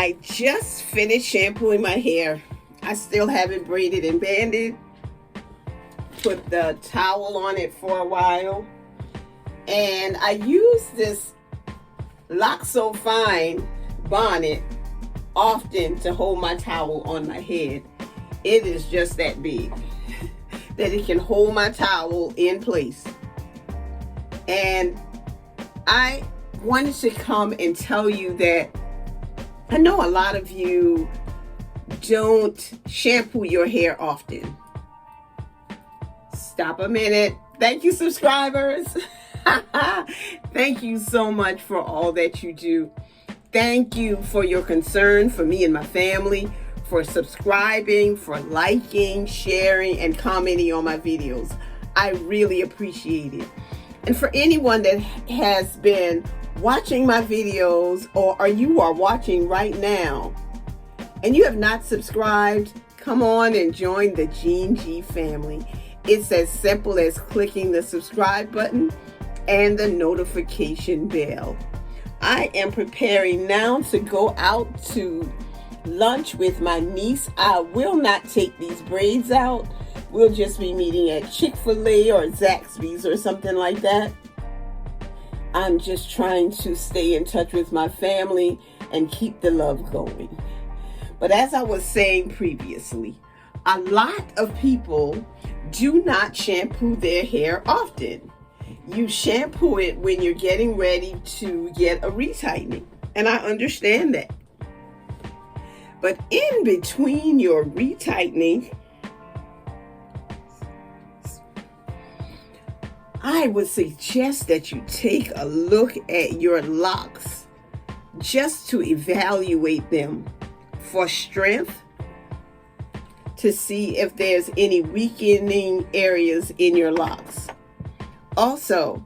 I just finished shampooing my hair. I still have it braided and banded. Put the towel on it for a while. And I use this Locks I bonnet often to hold my towel on my head. It is just that big that it can hold my towel in place. And I wanted to come and tell you that I know a lot of you don't shampoo your hair often. Stop a minute. Thank you, subscribers. Thank you so much for all that you do. Thank you for your concern for me and my family, for subscribing, for liking, sharing, and commenting on my videos. I really appreciate it. And for anyone that has been watching my videos, or you are watching right now, and you have not subscribed, come on and join the Gene G family. It's as simple as clicking the subscribe button and the notification bell. I am preparing now to go out to lunch with my niece. I will not take these braids out. We'll just be meeting at Chick-fil-A or Zaxby's or something like that. I'm just trying to stay in touch with my family and keep the love going. But as I was saying previously, a lot of people do not shampoo their hair often. You shampoo it when you're getting ready to get a retightening. And I understand that. But in between your retightening, I would suggest that you take a look at your locks just to evaluate them for strength, to see if there's any weakening areas in your locks. Also,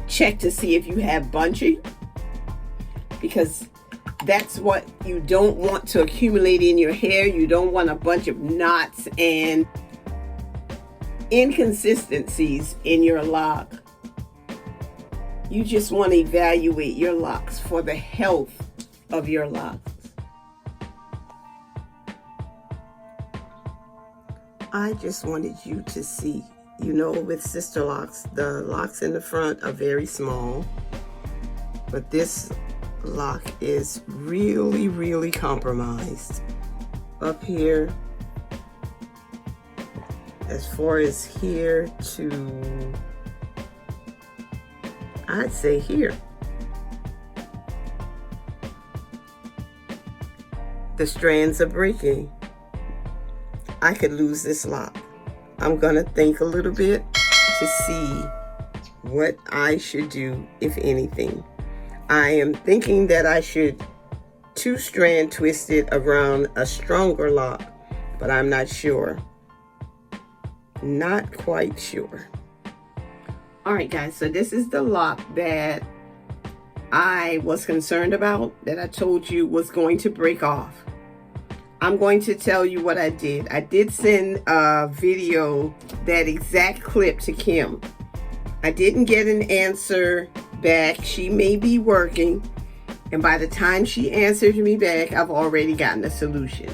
check to see if you have bunching, because that's what you don't want to accumulate in your hair. You don't want a bunch of knots and inconsistencies in your lock. You just want to evaluate your locks for the health of your locks. I just wanted you to see, you know, with Sisterlocks, the locks in the front are very small, but this lock is really, really compromised. Up here, as far as here to, I'd say here. The strands are breaking. I could lose this lock. I'm gonna think a little bit to see what I should do, if anything. I am thinking that I should two-strand twist it around a stronger lock, but I'm not sure. Not quite sure. All right, guys, so this is the lock that I was concerned about, that I told you was going to break off. I'm going to tell you what I did. I did send a video, that exact clip, to Kim. I didn't get an answer back. She may be working, and by the time she answered me back, I've already gotten a solution.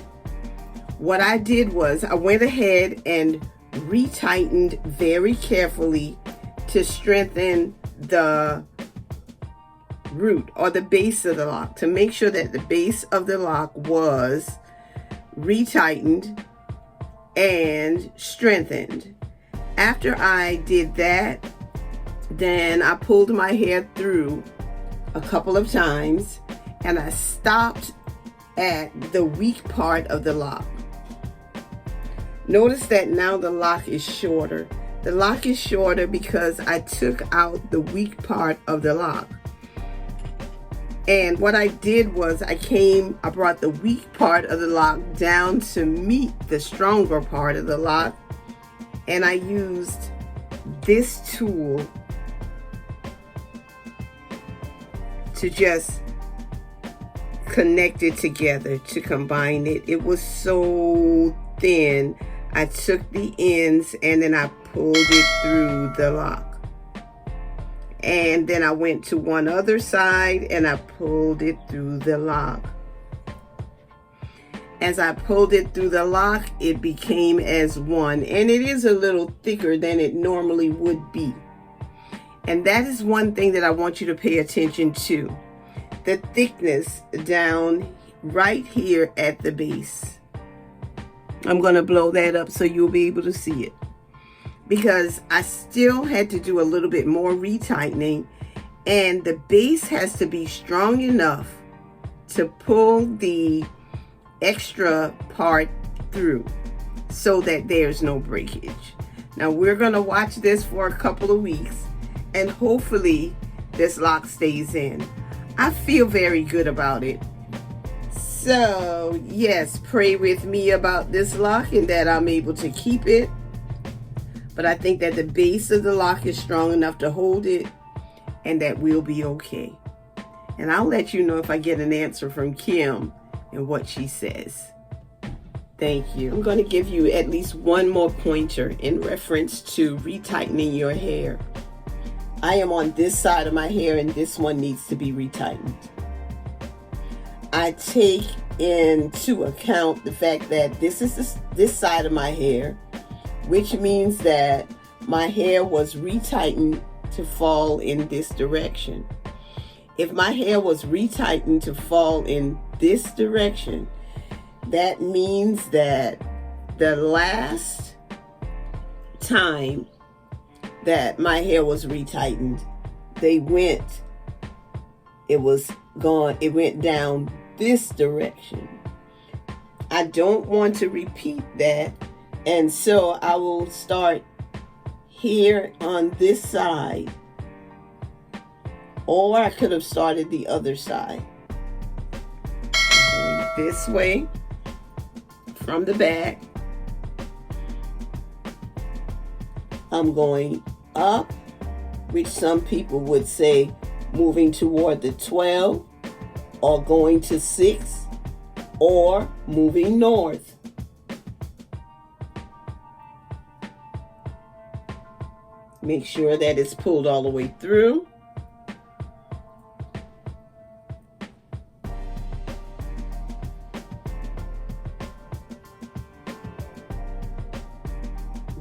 What I did was I went ahead and retightened very carefully to strengthen the root or the base of the lock, to make sure that the base of the lock was retightened and strengthened. After I did that, then I pulled my hair through a couple of times and I stopped at the weak part of the lock. Notice that now the lock is shorter. The lock is shorter because I took out the weak part of the lock. And what I did was I brought the weak part of the lock down to meet the stronger part of the lock. And I used this tool to just connect it together, to combine it. It was so thin. I took the ends and then I pulled it through the lock. And then I went to one other side and I pulled it through the lock. As I pulled it through the lock, it became as one, and it is a little thicker than it normally would be. And that is one thing that I want you to pay attention to. The thickness down right here at the base. I'm going to blow that up so you'll be able to see it. Because I still had to do a little bit more retightening, and the base has to be strong enough to pull the extra part through so that there's no breakage. Now we're going to watch this for a couple of weeks, and hopefully this lock stays in. I feel very good about it. So yes, pray with me about this lock and that I'm able to keep it. But I think that the base of the lock is strong enough to hold it, and that we'll be okay. And I'll let you know if I get an answer from Kim and what she says. Thank you. I'm going to give you at least one more pointer in reference to retightening your hair. I am on this side of my hair, and this one needs to be retightened. I take into account the fact that this is this side of my hair, which means that my hair was retightened to fall in this direction. If my hair was retightened to fall in this direction, that means that the last time that my hair was retightened, it went down this direction. I don't want to repeat that, and so I will start here on this side, or I could have started the other side. Going this way from the back. I'm going up, which some people would say moving toward the 12, or going to 6, or moving north. Make sure that it's pulled all the way through.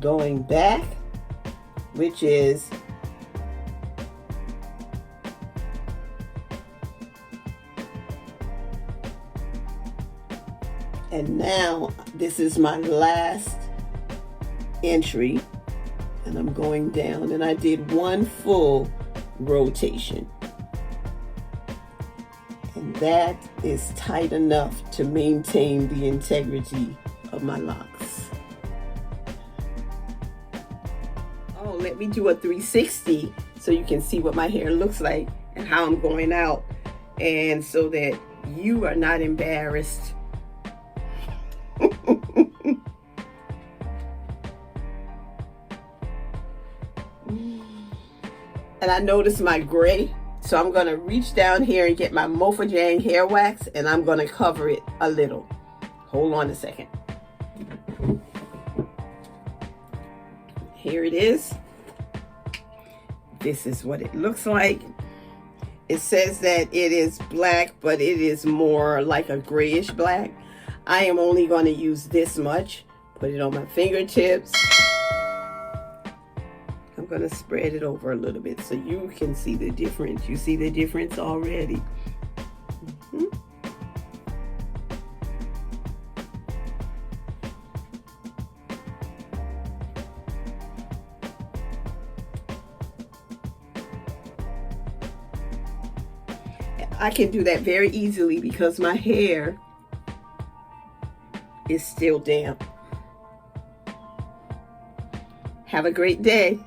Going back, which is and now this is my last entry, and I'm going down, and I did one full rotation, and that is tight enough to maintain the integrity of my locks. Oh, let me do a 360 so you can see what my hair looks like and how I'm going out, and so that you are not embarrassed. And I noticed my gray, so I'm going to reach down here and get my Mofajang hair wax, and I'm going to cover it a little. Hold on a second. Here it is. This is what it looks like. It says that it is black, but it is more like a grayish black. I am only going to use this much. Put it on my fingertips. I'm going to spread it over a little bit so you can see the difference. You see the difference already. I can do that very easily because my hair is still damp. Have a great day.